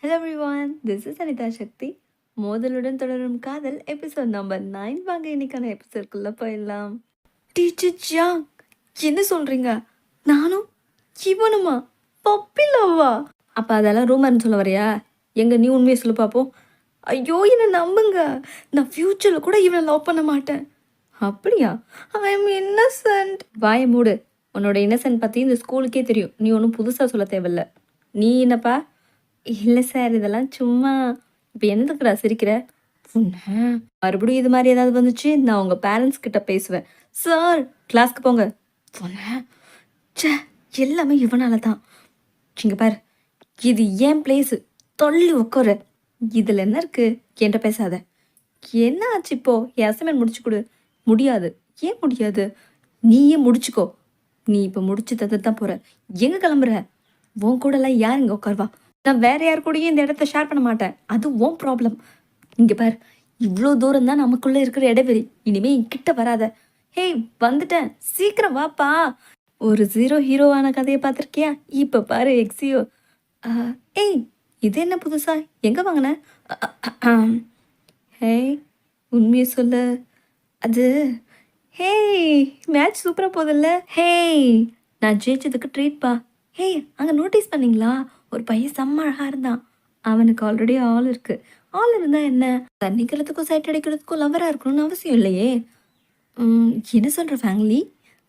Hello everyone, this is Anita Shakti. மோதலுடன் தொடரும் காதல் episode number 9 வாங்க இன்னைக்கான எபிசோட்குள்ள போயிடலாம். டீச்சர் ஜாங், என்ன சொல்றீங்க? நானும் இவனுமா பப்பி லவ்வா? அப்ப அதெல்லாம் ரூமர்னு சொல்ல வரியா? எங்க நீ உண்மையை சொல்லு பார்ப்போம். ஐயோ என்ன நம்புங்க, நான் ஃபியூச்சர்ல கூட இவனை லவ் பண்ண மாட்டேன். அப்படியா? I am Innocent. வாயை மூடு. உன்னோட இன்னசென்ட் பத்தி இந்த ஸ்கூலுக்கே தெரியும். நீ ஒன்றும் புதுசா சொல்ல தேவையில்ல. நீ என்னப்பா? இல்லை சார், இதெல்லாம் சும்மா. இப்போ என்னதுக்குடா சிரிக்கிற? மறுபடியும் இது மாதிரி ஏதாவது வந்துச்சு, நான் உங்கள் பேரண்ட்ஸ் கிட்ட பேசுவேன். சார், கிளாஸ்க்கு போங்க. ச்சே, எல்லாமே இவனால தான். இங்கே பாரு, இது ஏன் பிளேஸு, தொல்லி உட்கார. இதில் என்ன இருக்கு? என்கிட்ட பேசாத. என்ன ஆச்சு இப்போ? என் அசைன்மெண்ட் முடிச்சு கொடு. முடியாது. ஏன் முடியாது? நீயே முடிச்சுக்கோ. நீ இப்போ முடிச்சு தந்து தான் போகிற. எங்கே கிளம்புற? உன் கூடலாம் யார் இங்கே உட்காருவா? நான் வேற யார் கூடயும் இந்த இடத்த ஷேர் பண்ண மாட்டேன். அது உன் ப்ராப்ளம். இங்கே பார், இவ்வளோ தூரம் தான் நமக்குள்ளே இருக்கிற இடைவெளி. இனிமே என்கிட்ட வராத. ஹேய், வந்துட்டேன், சீக்கிரம் வாப்பா. ஒரு ஹீரோவான கதையை பார்த்துருக்கியா? இப்போ பாரு எக்ஸியோ. ஏய், இது என்ன புதுசா? எங்கே வாங்கின? ஹேய், உண்மையை சொல்லு. அது ஹேய், மேட்ச் சூப்பராக போதில்ல? ஹேய், நான் ஜெயிச்சதுக்கு ட்ரீட்பா. ஹேய், அங்கே நோட்டீஸ் பண்ணீங்களா? ஒரு பையன் செம்ம அழகாக இருந்தான். அவனுக்கு ஆல்ரெடி ஆள் இருக்கு. ஆள் இருந்தால் என்ன, தண்ணிக்கிறதுக்கும் சைட் அடிக்கிறதுக்கும் லவராக இருக்கணும்னு அவசியம் இல்லையே. என்ன சொல்கிற ஃபேமிலி?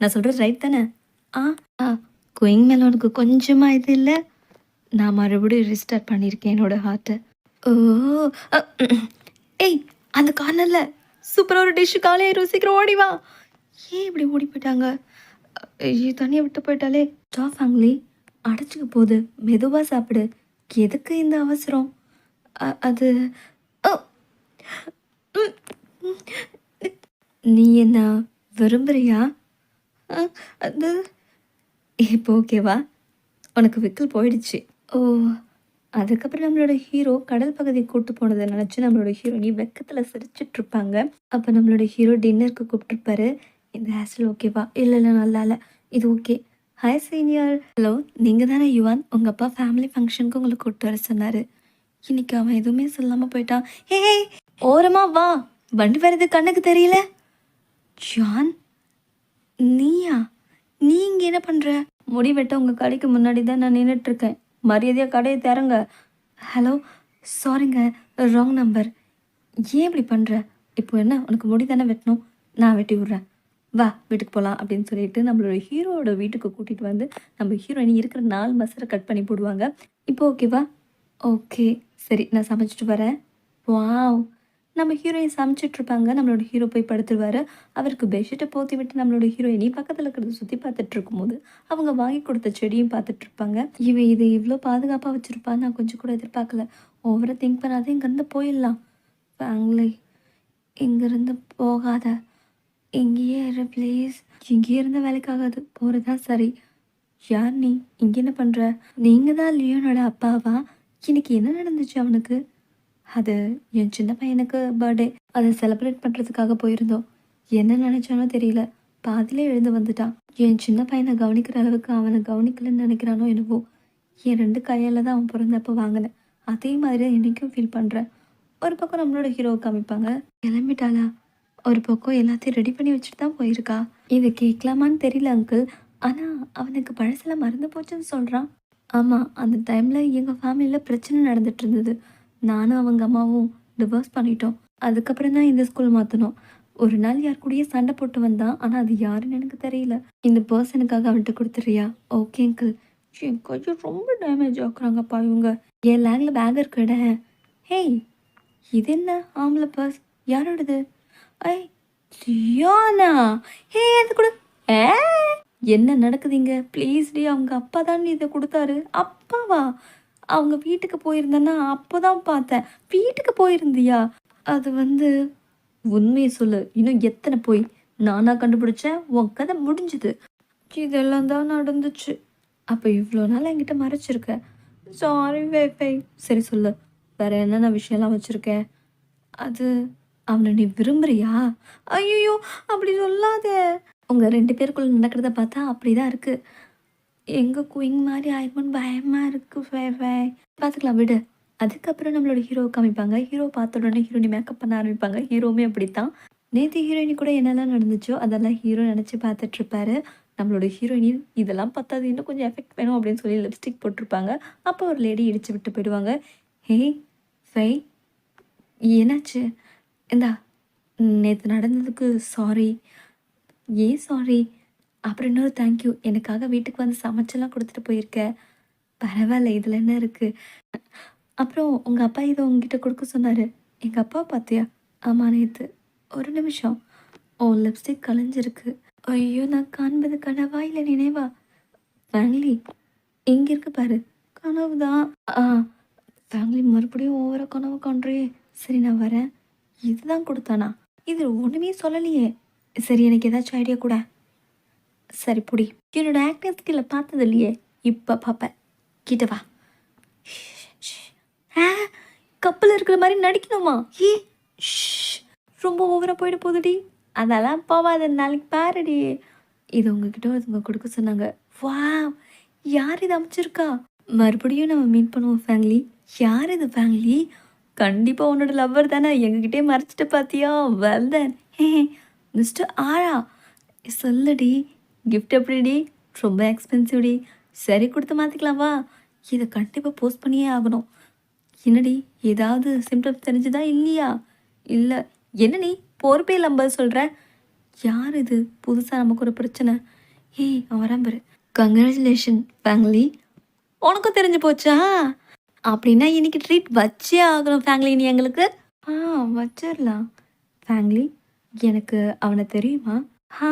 நான் சொல்கிறது ரைட் தானே? ஆ ஆ குயிங் மேலே உனக்கு கொஞ்சமாக இது இல்லை. நான் மறுபடியும் ரீஸ்டார்ட் பண்ணியிருக்கேன் என்னோட ஹார்ட்டை. ஓ ஏய், அந்த கார்னரில் சூப்பராக ஒரு டிஷ்ஷு காலையாயிரும், சீக்கிரம் ஓடிவா. ஏன் இப்படி ஓடி போயிட்டாங்க? தண்ணியை விட்டு போயிட்டாலே. ஜா ஃபேமிலி அடைச்சிக்க போகுது, மெதுவாக சாப்பிடு. எதுக்கு இந்த அவசரம்? அது நீ என்ன விரும்புறியா? அது இப்போ ஓகேவா? உனக்கு விக்கல் போயிடுச்சு. ஓ, அதுக்கப்புறம் நம்மளோட ஹீரோ கடல் பகுதி கூப்பிட்டு போனதை நினச்சி நம்மளோட ஹீரோ நீ வெக்கத்தில் சிரிச்சிட்ருப்பாங்க. அப்போ நம்மளோட ஹீரோ டின்னருக்கு கூப்பிட்டுருப்பாரு. இந்த ஹேஸ்டல் ஓகேவா? இல்லை இல்லை, நல்லா இல்லை, இது ஓகே. Hi senior. ஹலோ, நீங்கள் தானே யுவான்? உங்கள் அப்பா ஃபேமிலி ஃபங்க்ஷனுக்கு உங்களை கூப்பிட்டு வர சொன்னார். இன்னைக்கு அவன் எதுவுமே சொல்லாமல் போயிட்டான். ஹே, ஓரமா வா, வண்டி வருது, கண்ணுக்கு தெரியல. ஜான், நீயா? நீ இங்கே என்ன பண்ணுற? முடி வெட்ட உங்கள் கடைக்கு முன்னாடி தான் நான் நின்றுட்டுருக்கேன். மரியாதையாக கடையை தரங்க. ஹலோ, சாரிங்க, ராங் நம்பர். ஏன் இப்படி பண்ணுற? இப்போ என்ன, உனக்கு முடி தானே வெட்டணும்? நான் வெட்டி விட்றேன், வா வீட்டுக்கு போகலாம் அப்படின்னு சொல்லிட்டு நம்மளோட ஹீரோவோட வீட்டுக்கு கூட்டிகிட்டு வந்து நம்ம ஹீரோயினி இருக்கிற 4 மசரை கட் பண்ணி போடுவாங்க. இப்போ ஓகேவா? ஓகே, சரி, நான் சமைச்சிட்டு வரேன். வாவ், நம்ம ஹீரோயின் சமைச்சிட்ருப்பாங்க. நம்மளோட ஹீரோ போய் படுத்துருவார். அவருக்கு பெட்ஷீட்டை போற்றி விட்டு நம்மளோட ஹீரோயினி பக்கத்தில் இருக்கிறத சுற்றி பார்த்துட்டு இருக்கும்போது அவங்க வாங்கி கொடுத்த செடியும் பார்த்துட்ருப்பாங்க. இவன் இதை இவ்வளோ பாதுகாப்பாக வச்சுருப்பா, நான் கொஞ்சம் கூட எதிர்பார்க்கல. ஓவராக திங்க் பண்ணாத, இங்கேருந்து போயிடலாம். ஃபேமிலி, இங்கேருந்து போகாத, இங்கேயே இரு ப்ளீஸ். இங்கேயே இருந்த வேலைக்காகாது, போகிறதா சரி. யார் நீ? இங்கே என்ன பண்ணுற? நீங்கள் தான் லியோனோட அப்பாவா? இன்னைக்கு என்ன நடந்துச்சு அவனுக்கு? அது என் சின்ன பையனுக்கு பர்த்டே, அதை செலிப்ரேட் பண்ணுறதுக்காக போயிருந்தோம். என்ன நினச்சானோ தெரியல, பாதியிலே எழுந்து வந்துட்டான். என் சின்ன பையனை கவனிக்கிற அளவுக்கு அவனை கவனிக்கலன்னு நினைக்கிறானோ என்னவோ. என் 2 கையால் தான் அவன் பிறந்தப்போ வாங்கினேன். அதே மாதிரி தான் என்றைக்கும் ஃபீல் பண்ணுறேன். ஒரு பக்கம் நம்மளோட ஹீரோவை காமிப்பாங்க. கிளம்பிட்டாளா? ஒரு பக்கம் எல்லாத்தையும் ரெடி பண்ணி வச்சுட்டு தான் போயிருக்கா. இது கேட்கலாமான்னு தெரியல அங்கிள், ஆனால் அவனுக்கு பழசெல்லாம் மறந்து போச்சுன்னு சொல்கிறான். ஆமாம், அந்த டைமில் எங்கள் ஃபேமிலியில் பிரச்சனை நடந்துட்டு இருந்தது. நானும் அவங்க அம்மாவும் டிவோர்ஸ் பண்ணிட்டோம். அதுக்கப்புறம் தான் இந்த ஸ்கூல் மாற்றினோம். ஒரு நாள் யார் கூடயே சண்டை போட்டு வந்தான், ஆனால் அது யாருன்னு எனக்கு தெரியல. இந்த பர்சனுக்காக அவன்கிட்ட கொடுத்துறியா? Okay uncle. என் கொஞ்சம் ரொம்ப டேமேஜ் ஆக்குறாங்கப்பா இவங்க. என் லேங்கில் பேக் இருக்குட. ஹேய், இது என்ன ஆம்பளை பர்ஸ்? யாரோடது? ஐ, லியோனா. ஹே, அது கூட. ஏ, என்ன நடக்குதுங்க? ப்ளீஸ் டி, அவங்க அப்பா தான் இதை கொடுத்தாரு. அப்பாவா? அவங்க வீட்டுக்கு போயிருந்தேன்னா அப்போ தான் பார்த்தேன். வீட்டுக்கு போயிருந்தியா? அது வந்து, உண்மையை சொல்லு, இன்னும் எத்தனை போய் நானாக கண்டுபிடிச்சேன்? உன் கதை முடிஞ்சுது. இதெல்லாம் தான் நடந்துச்சு. அப்போ இவ்வளோ நாள் என்கிட்ட மறைச்சிருக்க. Sorry wifi. சரி சொல்லு, வேற என்னென்ன விஷயம்லாம் வச்சுருக்கேன்? அது, அவனை நீ விரும்புறியா? ஐயோ, அப்படி சொல்லாத. உங்கள் 2 பேருக்குள்ள நடக்கிறத பார்த்தா அப்படி தான் இருக்குது. எங்கே குயிங் மாதிரி ஆயிருமோன்னு பயமாக இருக்குது. பார்த்துக்கலாம் விடு. அதுக்கப்புறம் நம்மளோட ஹீரோவ காமிப்பாங்க. ஹீரோ பார்த்த உடனே ஹீரோயினி மேக்கப் பண்ண ஆரம்பிப்பாங்க. ஹீரோவுமே அப்படித்தான். நேத்து ஹீரோயினி கூட என்னலாம் நடந்துச்சோ, அதெல்லாம் ஹீரோ நெனச்சு பார்த்துட்ருப்பாரு. நம்மளோட ஹீரோயினி இதெல்லாம் பத்தாது, இன்னும் கொஞ்சம் எஃபெக்ட் வேணும் அப்படின்னு சொல்லி லிப்ஸ்டிக் போட்டிருப்பாங்க. அப்போ ஒரு லேடி இடிச்சு விட்டு போயிடுவாங்க. "ஹேய்! ஃபெய்! என்னாச்சு? இந்தா நேத்து நடந்ததுக்கு சாரி." "ஏன் சாரி?" அப்புறம் இன்னொரு தேங்க் யூ. எனக்காக வீட்டுக்கு வந்து சமைச்செல்லாம் குடுத்துட்டு போயிருக்க. பரவால்ல, இதுல என்ன இருக்கு? அப்புறம் உங்க அப்பா இத உன்கிட்ட குடுக்க சொன்னாரு. எங்க அப்பாவ பாத்தியா? ஆமா நேத்து. ஒரு நிமிஷம். உன் லிப்ஸ்டிக் கலைஞ்சிருக்கு. ஐயோ! நான் காண்பது கனவா? இல்ல நினைவா? ஃபேமிலி இங்க இருக்கு பாரு. கனவு தான். ஆ ஃபேமிலி மறுபடியும் ஓவரா கனவு காண்றியே. சரி நான் வரேன். இதுதான் குடுத்தானா? இது ஒண்ணுமே சொல்லலையே. சரி எனக்கு ஏதாச்சும் ஐடியா குடேன். சரி புடி. என்னோட ஆக்டிங் ஸ்கில்ல பார்த்தது இல்லையே. இப்ப பாப்ப. கிட்ட வா. ஆ! கப்பல்ல இருக்கிற மாரி நடிக்கணுமா? ஷ்! ரொம்ப ஓவரா போயிட போதுடி. அதெல்லாம் போவாது. நாளைக்கு பாருடி. இது உங்ககிட்ட ஒருத்தவங்க குடுக்க சொன்னாங்க. வாவ்! யார் இத அனுப்பிச்சிருக்கா? மறுபடியும் நம்ம மீட் பண்ணுவோம் ஃபேமிலி. யார் இது ஃபேமிலி? கண்டிப்பா உன்னோட லவ்வர் தானே. எங்ககிட்டயே மறைச்சிட்ட பாத்தியா? Well done. ஹே! மிஸ்டர் ஆரா! சொல்லுடி. கிஃப்ட் எப்படிடி? ரொம்ப எக்ஸ்பென்சிவ்டி. சரி குடுத்து மாத்திக்கலாம் வா. இத கண்டிப்பா போஸ்ட் பண்ணியே ஆகணும். என்னடி ஏதாவது சிம்டம்ஸ் தெரிஞ்சுதா இல்லையா? இல்ல. என்ன நீ பொறுப்பே இல்லாம பதில் சொல்ற? யார் இது? புதுசா நமக்கு ஒரு பிரச்சனை. ஏய் அவன் வரான் பாரு. கங்ராச்சுலேஷன் ஃபேமிலி. உனக்கும் தெரிஞ்சு போச்சா? அப்படின்னா இன்னைக்கு ட்ரீட் வச்சே ஆகணும் ஃபேமிலி நீ எங்களுக்கு. ஆ வச்சிரலாம். ஃபேமிலி எனக்கு அவன தெரியுமா? ஆ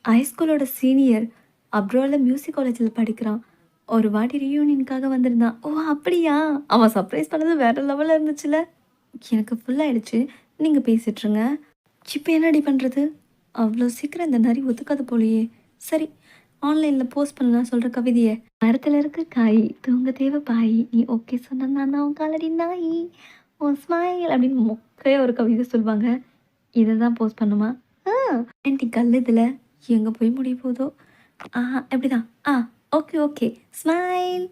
ஹைஸ்கூலோட சீனியர். அப்ராட்ல மியூசிக் காலேஜில் படிக்கிறான். ஒரு வாட்டி ரியூனியனுக்காக வந்திருந்தான். ஓ அப்படியா? அவன் சர்ப்ரைஸ் பண்ணது வேற லெவல்ல இருந்துச்சுல. எனக்கு ஃபுல் ஆயிடுச்சு. நீங்க பேசிட்டுருங்க. இப்ப என்னடி பண்றது? அவ்ளோ சீக்கிரம் இந்த நரி ஒத்துக்காது போலயே. சரி, ஆன்லைன்ல போஸ்ட் பண்ண நான் சொல்ற கவிதைய. மரத்துல இருக்க காய், தூங்க தேவ பாய், நீ ஓகே சொன்னா நான் தான் உன் காலடி நாயி, உன் ஸ்மைல் அப்படின்னு மொக்கையா ஒரு கவிதை சொல்லுவாங்க. இத தான் போஸ்ட் பண்ணுமா? ஆ ஆன்டி கல்லு இதுல. எங்க போய் முடிய போதோ? இப்படிதான். Okay, okay. ஸ்மைல்.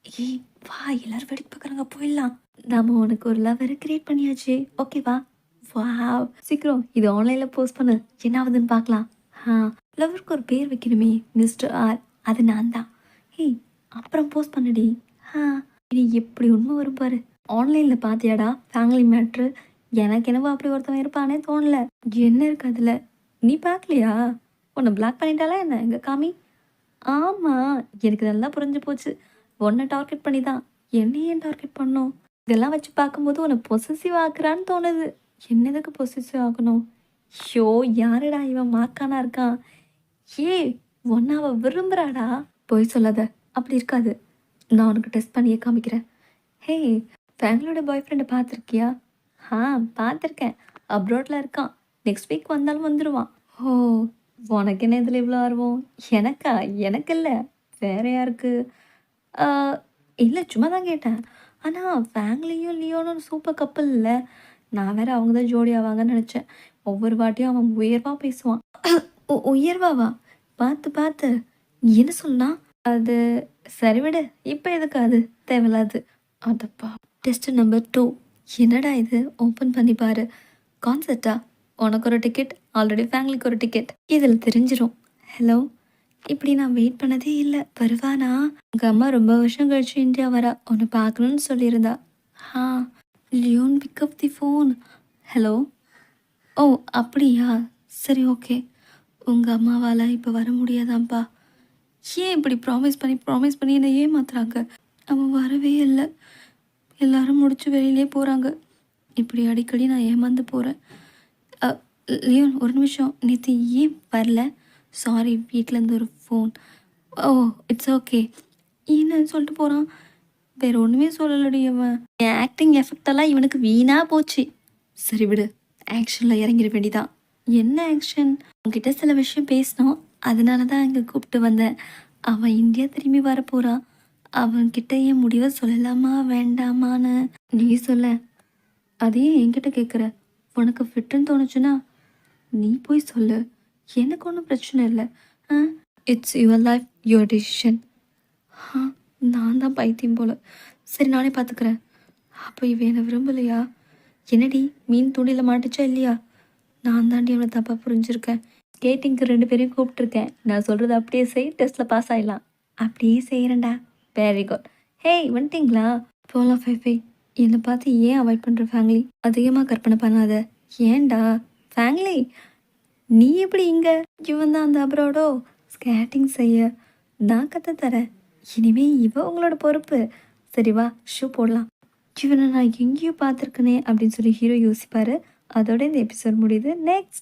ஏய் வா எல்லாரும் வேடிக்கை பார்க்குறாங்க போயிடலாம். நாம உனக்கு ஒரு லவ்வர கிரியேட் பண்ணியாச்சு. ஓகேவா? வாவ்! சீக்கிரம் இத ஆன்லைன்ல போஸ்ட் பண்ணு. என்ன ஆவுதுன்னு பார்க்கலாம். ஆ லவ்வருக்கு ஒரு பேர் வைக்கணுமே. Mister R. அது நான் தான். ஏய் அப்புறம் போஸ்ட் பண்ணுடி. ஆ இனி எப்படி உண்மை வரும் பாரு. ஆன்லைன்ல பார்த்தியாடா ஃபேமிலி மேட்ரு? எனக்கு என்னவோ அப்படி ஒருத்தன் இருப்பானே தோணல. என்ன இருக்கு அதுல? நீ பார்க்கலையா? உன்ன பிளாக் பண்ணிட்டாளா என்ன? எங்க காமி. ஆமா. எனக்கு நல்லா புரிஞ்சு போச்சு. உன்ன டார்கெட் பண்ணி தான். என்னைய ஏன் டார்கெட் பண்ணணும்? இதெல்லாம் வச்சு பார்க்கும்போது உன்ன பொசசிவ் ஆக்குறான்னு தோணுது. என்ன எதுக்கு பொசசிவ் ஆகணும்? ஷோ! யாருடா இவன் மாக்கானா இருக்கான்? ஏய்! உன்ன அவ விரும்புறாடா. பொய் சொல்லாத. அப்படி இருக்காது. நான் உனக்கு டெஸ்ட் பண்ணியே காமிக்கிறேன். ஹே! ஃபேமிலியோட பாய் ஃப்ரெண்ட பார்த்துருக்கியா? ஆ பார்த்துருக்கேன். அப்ராட்ல இருக்கான். நெக்ஸ்ட் வீக் வந்தாலும் வந்துருவான். ஓ! உனக்கு என்ன இதில இவ்வளோ ஆர்வம்? எனக்கா? எனக்கு இல்ல. வேற யாருக்கு? ஆ இல்ல சும்மா தான் கேட்டேன். ஆனா ஃபேங்லியும் லியோனும் சூப்பர் கப்புல் இல்ல. நான் வேற அவங்க தான் ஜோடி ஆவாங்கன்னு நெனச்சேன். ஒவ்வொரு வாட்டியும் அவன் உயர்வா பேசுவான். உயர்வாவா? பார்த்து பார்த்து. என்ன சொன்னான்? அது சரி விடு. இப்ப எதுக்கு அது? தேவையில்லாது. அதப்பா! Test number 2. என்னடா இது? ஓப்பன் பண்ணி பாரு. கான்செர்ட்டா? உனக்கு ஒரு டிக்கெட், ஆல்ரெடி ஃபேமிலிக்கு ஒரு டிக்கெட். இதில தெரிஞ்சிரும். ஹலோ! இப்படி நான் வெயிட் பண்ணதே இல்ல. வருவானா? உங்க அம்மா ரொம்ப வருஷம் கழிச்சு இந்தியா வரா. உன்ன பார்க்கணும்னு சொல்லியிருந்தா. ஆ Leon pick up the phone. Hello! ஓ! அப்படியா? சரி ஓகே. உங்க அம்மாவால இப்ப வர முடியாதாம்ப்பா. ஏன் இப்படி ப்ராமிஸ் பண்ணி என்ன ஏமாத்துறாங்க? அவன் வரவே இல்ல. எல்லாரும் முடிச்சு வெளியிலே போறாங்க. இப்படி அடிக்கடி நான் ஏமாந்து போறேன். அ லியோன் ஒரு நிமிஷம். நேத்து ஏன் வரல? சாரி வீட்லேருந்து ஒரு ஃபோன். ஓ! It's okay. என்ன சொல்லிட்டு போறான்? வேற ஒண்ணுமே சொல்லலடி அவன். என் ஆக்டிங் எஃபெக்ட் எல்லாம் இவனுக்கு வீணா போச்சு. சரி விடு. ஆக்ஷன்ல இறங்கிட வேண்டியதான். என்ன ஆக்ஷன்? உன்கிட்ட சில விஷயம் பேசணும். அதனால தான் இங்க கூப்பிட்டு வந்தேன். அவன் இந்தியா திரும்பி வரப்போறான். அவன்கிட்ட என் முடிவ சொல்லலாமா? வேண்டாமான்னு? நீ சொல்லேன். அது ஏன் என்கிட்ட கேட்குற? உனக்கு ஃபிட்டுன்னு தோணுச்சுன்னா, நீ போய் சொல்லு. எனக்கு ஒண்ணும் பிரச்சனை இல்ல. ஆ it's your life, your decision. ஆ நான் தான் பைத்தியம் போல. சரி நானே பார்த்துக்கிறேன். அப்போ இவன் என்னை விரும்பலையா? என்னடி மீன் தூண்டில மாட்டுச்சா இல்லையா? நான் தாண்டி அவனை தப்பாக புரிஞ்சிருக்கேன். ஸ்கேட்டிங்க்கு 2 பேரையும் கூப்பிட்டுருக்கேன். நான் சொல்கிறத அப்படியே செய், டெஸ்ட்டில் பாஸ் ஆயிடலாம். அப்படியே செய்கிறேன்டா. Very good. ஹேய் வந்துட்டிங்களா? போகலாம் ஃபைஃபை. என்னை பார்த்து ஏன் அவாய்ட் பண்ணுற ஃபேமிலி? அதிகமாக கற்பனை பண்ணாத. ஏன்டா ஃபேமிலி? நீ எப்படி இங்கே? இவன் தான் அந்த அப்ராடோ ஸ்கேட்டிங் செய்ய நான் கற்றுத்தரேன். இனிமே இவ உங்களோட பொறுப்பு. சரி வா ஷூ போடலாம். இவனை நான் எங்கேயோ பார்த்துருக்கனே அப்படின்னு சொல்லி ஹீரோ யோசிப்பார். அதோட இந்த எபிசோட் முடியுது. நெக்ஸ்ட்